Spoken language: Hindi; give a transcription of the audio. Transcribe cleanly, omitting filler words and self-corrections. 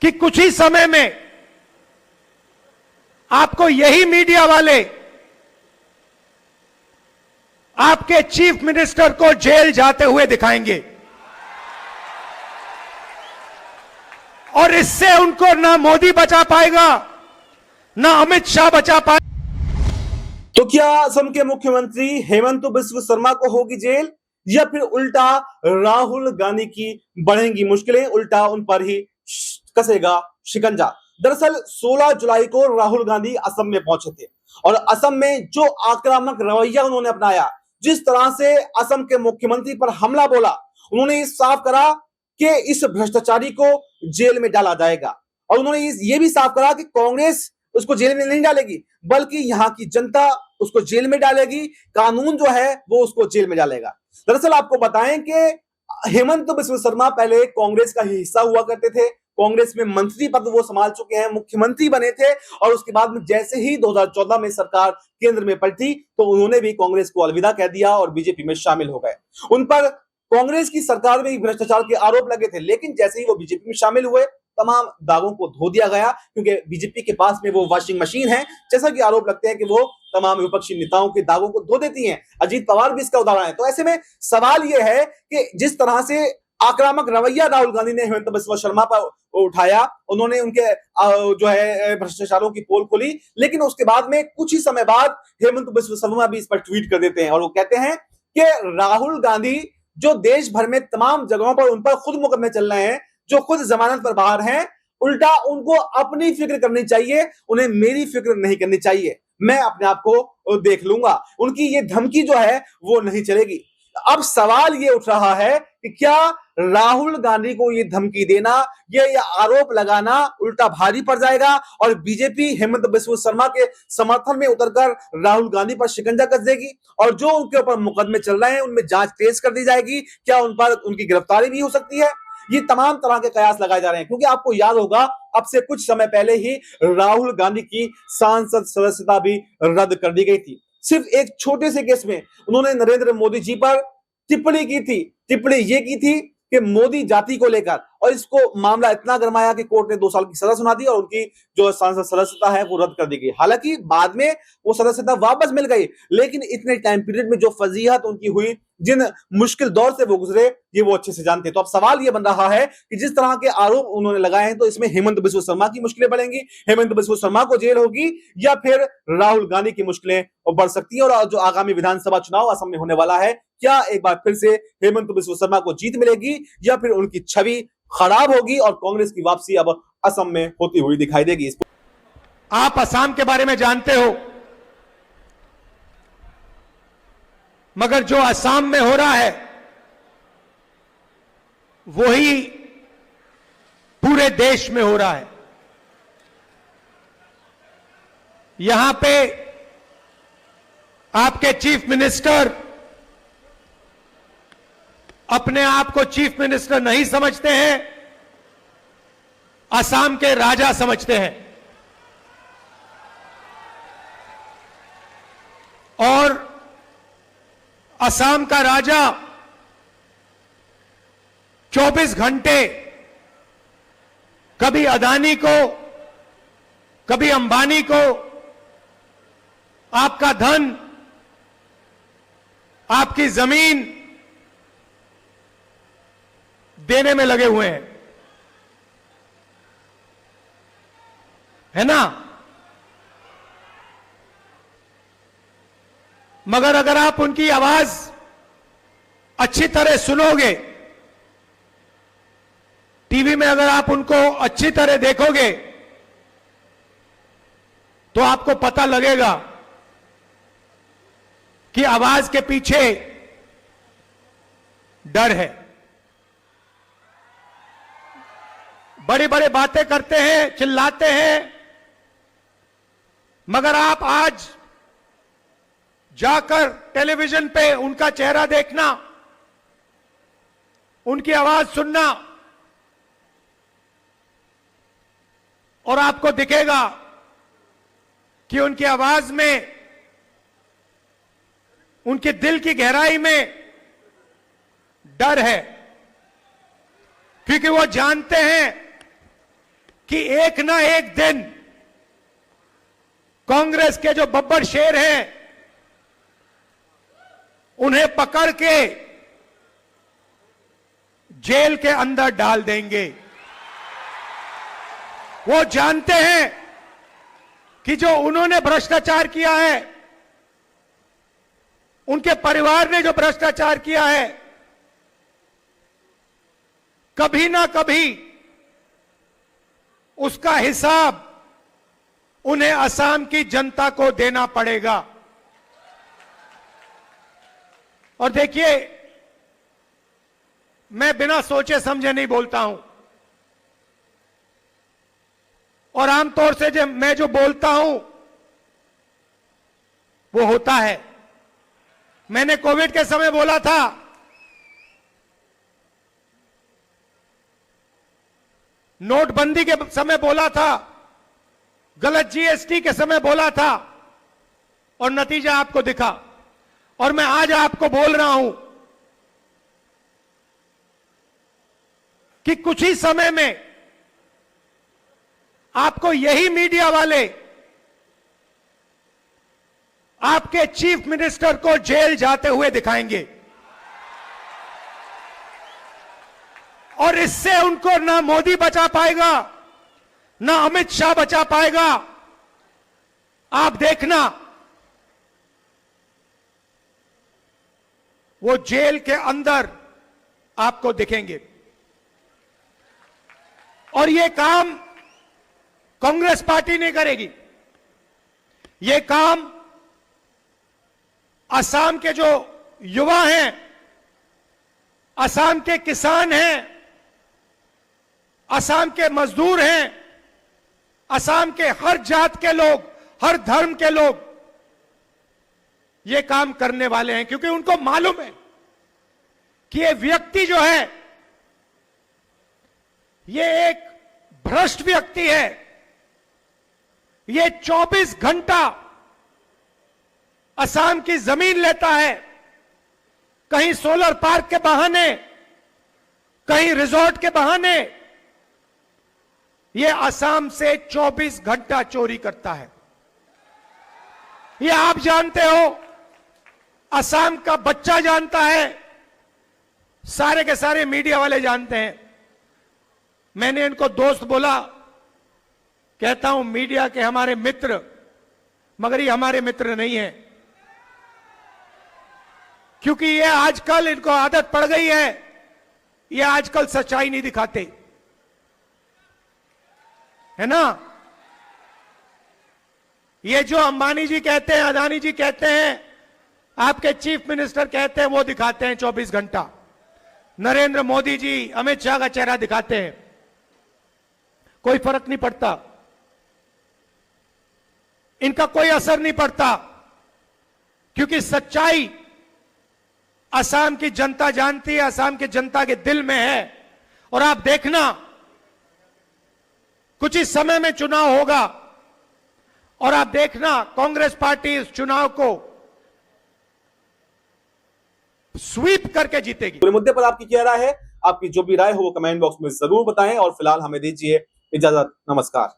कि कुछ ही समय में आपको यही मीडिया वाले आपके चीफ मिनिस्टर को जेल जाते हुए दिखाएंगे और इससे उनको ना मोदी बचा पाएगा ना अमित शाह बचा पाएगा। तो क्या असम के मुख्यमंत्री हेमंत बिस्व शर्मा को होगी जेल या फिर उल्टा राहुल गांधी की बढ़ेंगी मुश्किलें, उल्टा उन पर ही कसेगा शिकंजा। दरअसल 16 जुलाई को राहुल गांधी असम में पहुंचे थे और असम में जो आक्रामक रवैया उन्होंने अपनाया, जिस तरह से असम के मुख्यमंत्री पर हमला बोला, उन्होंने साफ करा कि इस भ्रष्टाचारी को जेल में डाला जाएगा और उन्होंने ये भी साफ करा कि कांग्रेस उसको जेल में नहीं डालेगी बल्कि यहां की जनता उसको जेल में डालेगी, कानून जो है वो उसको जेल में डालेगा। दरअसल आपको बताएं कि हेमंत बिस्व शर्मा पहले कांग्रेस का ही हिस्सा हुआ करते थे, कांग्रेस में मंत्री पद वो संभाल चुके हैं, मुख्यमंत्री बने थे और उसके बाद में जैसे ही 2014 में सरकार केंद्र में पलटी तो उन्होंने भी कांग्रेस को अलविदा कह दिया और बीजेपी में शामिल हो गए। उन पर कांग्रेस की सरकार में भ्रष्टाचार के आरोप लगे थे, लेकिन जैसे ही वो बीजेपी में शामिल हुए तमाम दागों को धो दिया गया क्योंकि बीजेपी के पास में वो वॉशिंग मशीन है, जैसा कि आरोप लगते हैं कि वो तमाम विपक्षी नेताओं के दागों को धो देती हैं। अजीत पवार भी इसका उदाहरण है। तो ऐसे में सवाल यह है कि जिस तरह से आक्रामक रवैया राहुल गांधी ने हेमंत बिस्व शर्मा पर उठाया, उन्होंने उनके जो है भ्रष्टाचारों की पोल खोली, लेकिन उसके बाद में कुछ ही समय बाद हेमंत बिस्व शर्मा भी इस पर ट्वीट कर देते हैं और वो कहते हैं कि राहुल गांधी जो देश भर में तमाम जगहों पर उन पर खुद मुकदमे चल रहे हैं, जो खुद जमानत पर बाहर हैं, उल्टा उनको अपनी फिक्र करनी चाहिए, उन्हें मेरी फिक्र नहीं करनी चाहिए, मैं अपने आप को देख लूंगा। उनकी ये धमकी जो है वो नहीं चलेगी। अब सवाल ये उठ रहा है कि क्या राहुल गांधी को ये धमकी देना, ये आरोप लगाना उल्टा भारी पड़ जाएगा और बीजेपी हेमंत बिस्व शर्मा के समर्थन में उतरकर राहुल गांधी पर शिकंजा कस देगी और जो उनके ऊपर मुकदमे चल रहे हैं उनमें जांच तेज कर दी जाएगी, क्या उन पर उनकी गिरफ्तारी भी हो सकती है। ये तमाम तरह के कयास लगाए जा रहे हैं क्योंकि आपको याद होगा अब से कुछ समय पहले ही राहुल गांधी की सांसद सदस्यता भी रद्द कर दी गई थी। सिर्फ एक छोटे से केस में उन्होंने नरेंद्र मोदी जी पर टिप्पणी की थी। टिप्पणी ये की थी कि मोदी जाति को लेकर, और इसको मामला इतना गरमाया कि कोर्ट ने 2 साल की सजा सुना दी और उनकी जो सांसद सदस्यता है वो रद्द कर दी गई। हालांकि बाद में वो सदस्यता वापस मिल गई, लेकिन इतने टाइम पीरियड में जो फजीहत उनकी हुई, जिन मुश्किल दौर से वो गुजरे, ये वो अच्छे से जानते। तो अब सवाल ये बन रहा है कि जिस तरह के आरोप उन्होंने लगाए हैं तो इसमें हेमंत बिस्व शर्मा की मुश्किलें बढ़ेंगी, हेमंत बिस्व शर्मा को जेल होगी या फिर राहुल गांधी की मुश्किलें बढ़ सकती है। और जो आगामी विधानसभा चुनाव असम में होने वाला है, क्या एक बार फिर से हेमंत बिस्व शर्मा को जीत मिलेगी या फिर उनकी छवि खराब होगी और कांग्रेस की वापसी अब असम में होती हुई दिखाई देगी। आप असम के बारे में जानते हो, मगर जो असम में हो रहा है वही पूरे देश में हो रहा है। यहां पे आपके चीफ मिनिस्टर अपने आप को चीफ मिनिस्टर नहीं समझते हैं, असम के राजा समझते हैं और असम का राजा 24 घंटे कभी अदानी को, कभी अंबानी को आपका धन, आपकी जमीन देने में लगे हुए हैं, है ना। मगर अगर आप उनकी आवाज अच्छी तरह सुनोगे, टीवी में अगर आप उनको अच्छी तरह देखोगे तो आपको पता लगेगा कि आवाज के पीछे डर है। बड़ी बड़ी बातें करते हैं, चिल्लाते हैं, मगर आप आज जाकर टेलीविजन पे उनका चेहरा देखना, उनकी आवाज सुनना और आपको दिखेगा कि उनकी आवाज में, उनके दिल की गहराई में डर है, क्योंकि वो जानते हैं कि एक ना एक दिन कांग्रेस के जो बब्बर शेर हैं उन्हें पकड़ के जेल के अंदर डाल देंगे। वो जानते हैं कि जो उन्होंने भ्रष्टाचार किया है, उनके परिवार ने जो भ्रष्टाचार किया है, कभी ना कभी उसका हिसाब उन्हें असम की जनता को देना पड़ेगा। और देखिए, मैं बिना सोचे समझे नहीं बोलता हूं, और आमतौर से जब मैं जो बोलता हूं वो होता है। मैंने कोविड के समय बोला था, नोटबंदी के समय बोला था, गलत जीएसटी के समय बोला था, और नतीजा आपको दिखा। और मैं आज आपको बोल रहा हूं कि कुछ ही समय में आपको यही मीडिया वाले आपके चीफ मिनिस्टर को जेल जाते हुए दिखाएंगे, और इससे उनको ना मोदी बचा पाएगा, ना अमित शाह बचा पाएगा। आप देखना, वो जेल के अंदर आपको दिखेंगे। और ये काम कांग्रेस पार्टी नहीं करेगी, ये काम असम के जो युवा हैं, असम के किसान हैं, असम के मजदूर हैं, असम के हर जात के लोग, हर धर्म के लोग ये काम करने वाले हैं, क्योंकि उनको मालूम है कि ये व्यक्ति जो है ये एक भ्रष्ट व्यक्ति है। ये 24 घंटा असम की जमीन लेता है, कहीं सोलर पार्क के बहाने, कहीं रिजॉर्ट के बहाने ये असम से 24 घंटा चोरी करता है। ये आप जानते हो, असम का बच्चा जानता है, सारे के सारे मीडिया वाले जानते हैं। मैंने इनको दोस्त बोला, कहता हूं मीडिया के हमारे मित्र, मगर ये हमारे मित्र नहीं है, क्योंकि ये आजकल इनको आदत पड़ गई है, ये आजकल सच्चाई नहीं दिखाते, है ना। ये जो अंबानी जी कहते हैं, अदानी जी कहते हैं, आपके चीफ मिनिस्टर कहते हैं, वो दिखाते हैं 24 घंटा। नरेंद्र मोदी जी, अमित शाह का चेहरा दिखाते हैं, कोई फर्क नहीं पड़ता, इनका कोई असर नहीं पड़ता, क्योंकि सच्चाई असम की जनता जानती है, असम की जनता के दिल में है। और आप देखना, कुछ ही समय में चुनाव होगा, और आप देखना कांग्रेस पार्टी इस चुनाव को स्वीप करके जीतेगी। पूरे मुद्दे पर आपकी क्या राय है? आपकी जो भी राय हो वो कमेंट बॉक्स में जरूर बताएं, और फिलहाल हमें दीजिए इजाजत। नमस्कार।